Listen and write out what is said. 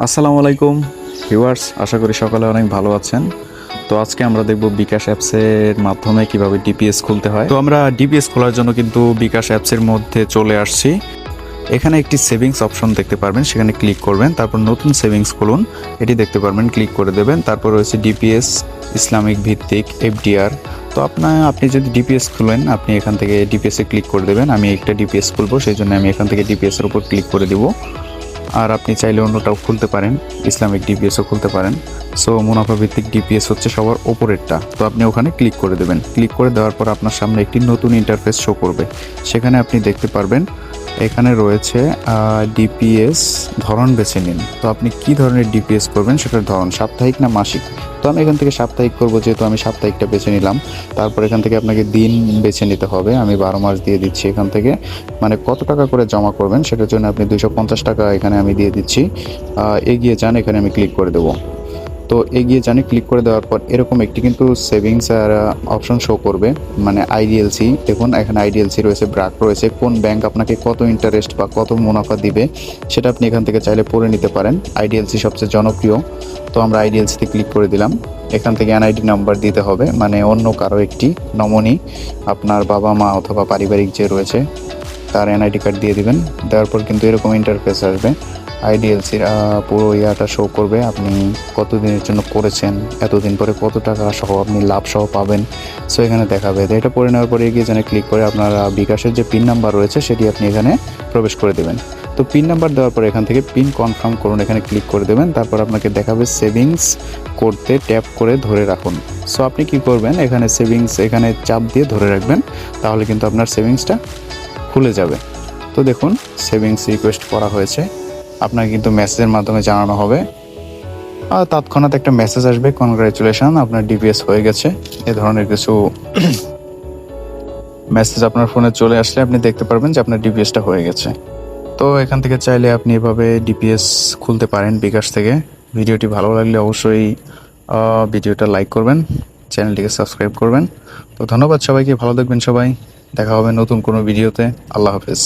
আসসালামু আলাইকুম ভিউয়ার্স, আশা করি সকালে অনেক ভালো আছেন। তো আজকে আমরা দেখব বিকাশ অ্যাপসের মাধ্যমে কিভাবে ডিপিএস খুলতে হয়। তো আমরা ডিপিএস খোলার জন্য কিন্তু বিকাশ অ্যাপসের মধ্যে চলে আসছি। এখানে একটি সেভিংস অপশন দেখতে পারবেন, সেখানে ক্লিক করবেন, তারপর নতুন সেভিংস খুলুন, এটি দেখতে পারবেন, ক্লিক করে দেবেন। তারপর রয়েছে ডিপিএস ইসলামিক ভিত্তিক এফডিআর। তো আপনি যদি ডিপিএস খুলেন, আপনি এখান থেকে ডিপিএসে ক্লিক করে দেবেন। আমি একটা ডিপিএস খুলবো, সেই জন্য আমি এখান থেকে ডিপিএসের উপর ক্লিক করে দেবো। আর আপনি চাইলে অন্যটাও খুলতে পারেন, ইসলামিক ডিপিএসও খুলতে পারেন। সো মুনাফা ভিত্তিক ডিপিএস হচ্ছে সবার ওপরেরটা। তো আপনি ওখানে ক্লিক করে দেবেন। ক্লিক করে দেওয়ার পর আপনার সামনে একটি নতুন ইন্টারফেস শো করবে। সেখানে আপনি দেখতে পারবেন এখানে রয়েছে ডিপিএস ধরন বেছে নিন। তো আপনি কি ধরনের ডিপিএস করবেন সেটার ধরন, সাপ্তাহিক না মাসিক। তো আমি এখান থেকে সাপ্তাহিক করব, যেহেতু আমি সাপ্তাহিকটা বেছে নিলাম। তারপর এখান থেকে আপনাকে দিন বেছে নিতে হবে। আমি 12 মাস দিয়ে দিচ্ছি এখান থেকে। মানে কত টাকা করে জমা করবেন সেটার জন্য আপনি 250 টাকা এখানে আমি দিয়ে দিচ্ছি। এগিয়ে যান, এখানে আমি ক্লিক করে দেবো। তো এগিয়ে জানি ক্লিক করে দেওয়ার পর এরকম একটি কিন্তু সেভিংস অপশন শো করবে, মানে আইডিএলসি। দেখুন এখানে আইডিএলসি রয়েছে, ব্র্যাক রয়েছে, কোন ব্যাংক আপনাকে কত ইন্টারেস্ট বা কত মুনাফা দিবে সেটা আপনি এখান থেকে চাইলে পড়ে নিতে পারেন। আইডিএলসি সবচেয়ে জনপ্রিয়। তো আমরা আইডিএলসিতে ক্লিক করে দিলাম। এখান থেকে এনআইডি নাম্বার দিতে হবে, মানে অন্য কারো একটি নমনি, আপনার বাবা মা অথবা পারিবারিক যে রয়েছে তার এনআইডি কার্ড দিয়ে দিবেন। দেওয়ার পর কিন্তু এরকম ইন্টারফেস আসবে। আইডিএলসির পুরো ইয়াটা শো করবে, আপনি কতদিনের জন্য করেছেন, এতদিন পরে কত টাকা সহ আপনি লাভ সহ পাবেন। সো এখানে দেখাবে। তো এটা পড়ে নেওয়ার পরে এগিয়ে যেন ক্লিক করে আপনার বিকাশের যে পিন নাম্বার রয়েছে সেটি আপনি এখানে প্রবেশ করে দেবেন। তো পিন নাম্বার দেওয়ার পরে এখান থেকে পিন কনফার্ম করুন, এখানে ক্লিক করে দেবেন। তারপর আপনাকে দেখাবে সেভিংস করতে ট্যাপ করে ধরে রাখুন। সো আপনি কি করবেন, এখানে সেভিংস এখানে চাপ দিয়ে ধরে রাখবেন, তাহলে কিন্তু আপনার সেভিংসটা খুলে যাবে। তো দেখুন সেভিংস রিকোয়েস্ট করা হয়েছে, আপনাকে কিন্তু মেসেজের মাধ্যমে জানানো হবে। আর তৎক্ষণাৎ একটা মেসেজ আসবে, কনগ্রাচুলেশন, আপনার ডিপিএস হয়ে গেছে। এ ধরনের কিছু মেসেজ আপনার ফোনে চলে আসলে আপনি দেখতে পারবেন যে আপনার ডিপিএসটা হয়ে গেছে। তো এখান থেকে চাইলে আপনি এভাবে ডিপিএস খুলতে পারেন বিকাশ থেকে। ভিডিওটি ভালো লাগলে অবশ্যই ভিডিওটা লাইক করবেন, চ্যানেলটিকে সাবস্ক্রাইব করবেন। তো ধন্যবাদ সবাইকে, ভালো থাকবেন সবাই। দেখা হবে নতুন কোনো ভিডিওতে। আল্লাহ হাফেজ।